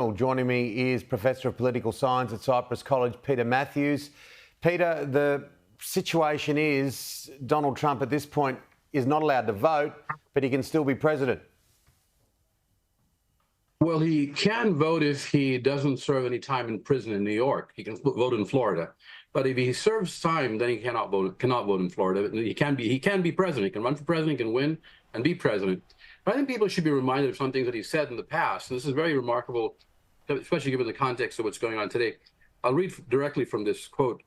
Well, joining me is Professor of Political Science at Cyprus College, Peter Matthews. Peter, the situation is Donald Trump at this point is not allowed to vote, but he can still be president. Well, he can vote if he doesn't serve any time in prison in New York. He can vote in Florida. But if he serves time, then he cannot vote in Florida. He can be president. He can run for president, he can win and be president. But I think people should be reminded of some things that he said in the past. And this is very remarkable, especially given the context of what's going on today. I'll read directly from this quote.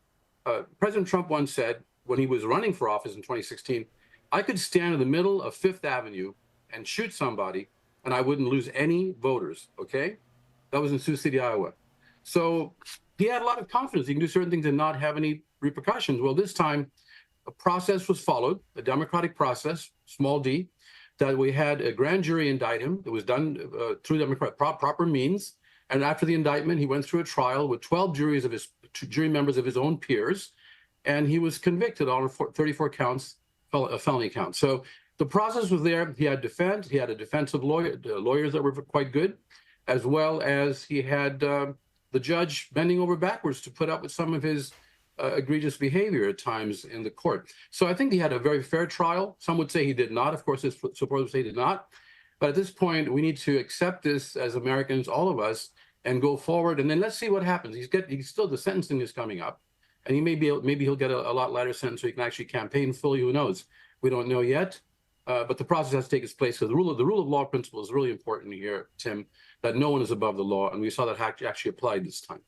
President Trump once said, when he was running for office in 2016, I could stand in the middle of Fifth Avenue and shoot somebody and I wouldn't lose any voters, okay? That was in Sioux City, Iowa. So he had a lot of confidence. He can do certain things and not have any repercussions. Well, this time, a process was followed, a democratic process, small d, that we had a grand jury indict him. It was done through proper means. And after the indictment, he went through a trial with 12 jury members of his own peers, and he was convicted on 34 counts, felony counts. So the process was there. He had defense. He had a defensive lawyers that were quite good, as well as he had the judge bending over backwards to put up with some of his egregious behavior at times in the court. So I think he had a very fair trial. Some would say he did not. Of course, his supporters would say he did not. But at this point, we need to accept this as Americans, all of us, and go forward. And then let's see what happens. The sentencing is coming up, and maybe he'll get a lot lighter sentence so he can actually campaign fully. Who knows? We don't know yet. But the process has to take its place. So the rule of law principle is really important here, Tim, that no one is above the law. And we saw that actually applied this time.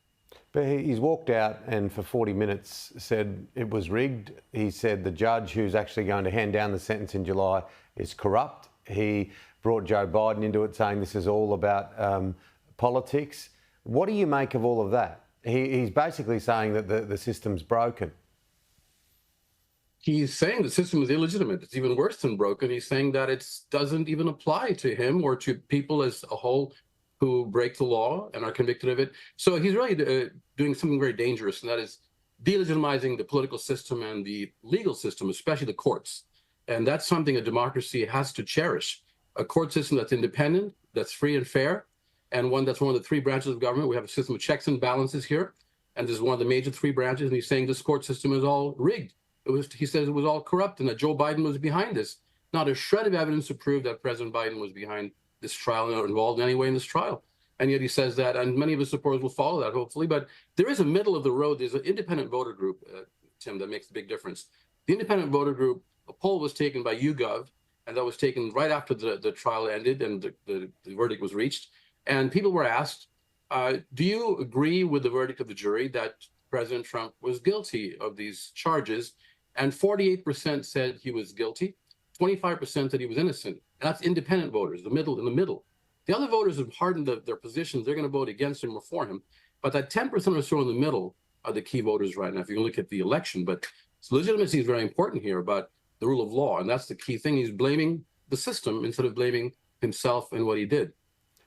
But he's walked out and for 40 minutes said it was rigged. He said the judge who's actually going to hand down the sentence in July is corrupt. He brought Joe Biden into it, saying this is all about politics. What do you make of all of that? He's basically saying that the system's broken. He's saying the system is illegitimate. It's even worse than broken. He's saying that it doesn't even apply to him or to people as a whole who break the law and are convicted of it. So he's really doing something very dangerous, and that is delegitimizing the political system and the legal system, especially the courts. And that's something a democracy has to cherish. A court system that's independent, that's free and fair, and one that's one of the three branches of government. We have a system of checks and balances here, and this is one of the major three branches, and he's saying this court system is all rigged. He says it was all corrupt and that Joe Biden was behind this. Not a shred of evidence to prove that President Biden was behind this trial or involved in any way in this trial. And yet he says that, and many of his supporters will follow that, hopefully. But there is a middle of the road. There's an independent voter group, Tim, that makes a big difference. The independent voter group, a poll was taken by YouGov, and that was taken right after the trial ended and the verdict was reached. And people were asked, do you agree with the verdict of the jury that President Trump was guilty of these charges? And 48% said he was guilty, 25% said he was innocent. And that's independent voters, in the middle. The other voters have hardened their positions. They're going to vote against him or for him. But that 10% or so in the middle are the key voters right now, if you look at the election. But legitimacy is very important here about the rule of law. And that's the key thing. He's blaming the system instead of blaming himself and what he did.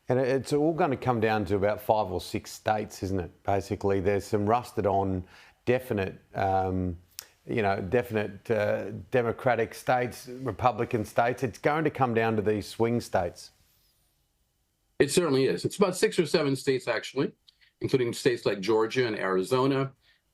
And it's all going to come down to about 5 or 6 states, isn't it? Basically, there's some rusted on, definite Democratic states, Republican states. It's going to come down to these swing states. It certainly is. It's about 6 or 7 states, actually, including states like Georgia and Arizona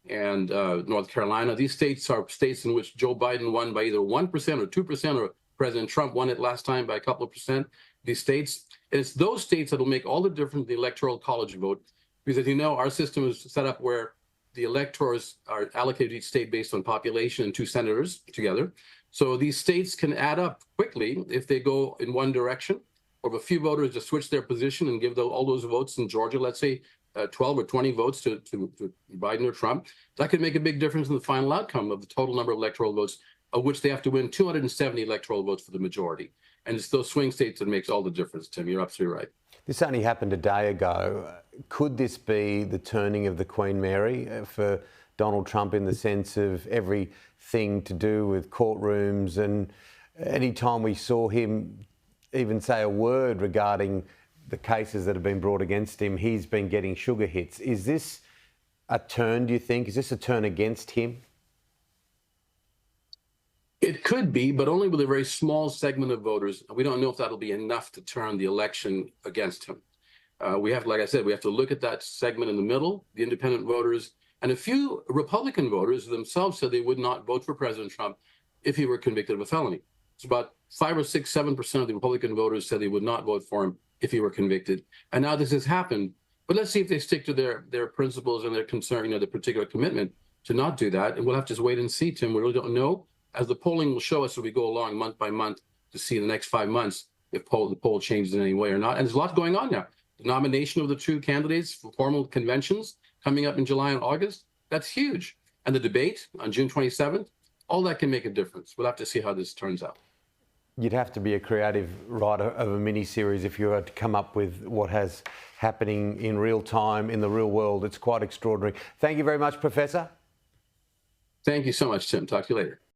and North Carolina. These states are states in which Joe Biden won by either 1% or 2%, or President Trump won it last time by a couple of percent. These states, and it's those states that will make all the difference in the Electoral College vote. Because as you know, our system is set up where the electors are allocated to each state based on population and 2 senators together. So these states can add up quickly if they go in one direction, or if a few voters just switch their position and give all those votes in Georgia, let's say 12 or 20 votes to Biden or Trump. That could make a big difference in the final outcome of the total number of electoral votes, of which they have to win 270 electoral votes for the majority. And it's those swing states that makes all the difference, Tim. You're absolutely right. This only happened a day ago. Could this be the turning of the Queen Mary for Donald Trump, in the sense of everything to do with courtrooms, and any time we saw him even say a word regarding the cases that have been brought against him, he's been getting sugar hits? Is this a turn, do you think? Is this a turn against him? It could be, but only with a very small segment of voters. We don't know if that'll be enough to turn the election against him. We have, like I said, we have to look at that segment in the middle, the independent voters, and a few Republican voters themselves said they would not vote for President Trump if he were convicted of a felony. It's about 5 or 6, 7% of the Republican voters said they would not vote for him if he were convicted. And now this has happened. But let's see if they stick to their principles and their concern, the particular commitment to not do that. And we'll have to just wait and see, Tim. We really don't know. As the polling will show us as we go along month by month to see in the next 5 months if the poll changes in any way or not. And there's a lot going on now. The nomination of the two candidates for formal conventions coming up in July and August, that's huge. And the debate on June 27th, all that can make a difference. We'll have to see how this turns out. You'd have to be a creative writer of a mini-series if you were to come up with what has happening in real time, in the real world. It's quite extraordinary. Thank you very much, Professor. Thank you so much, Tim. Talk to you later.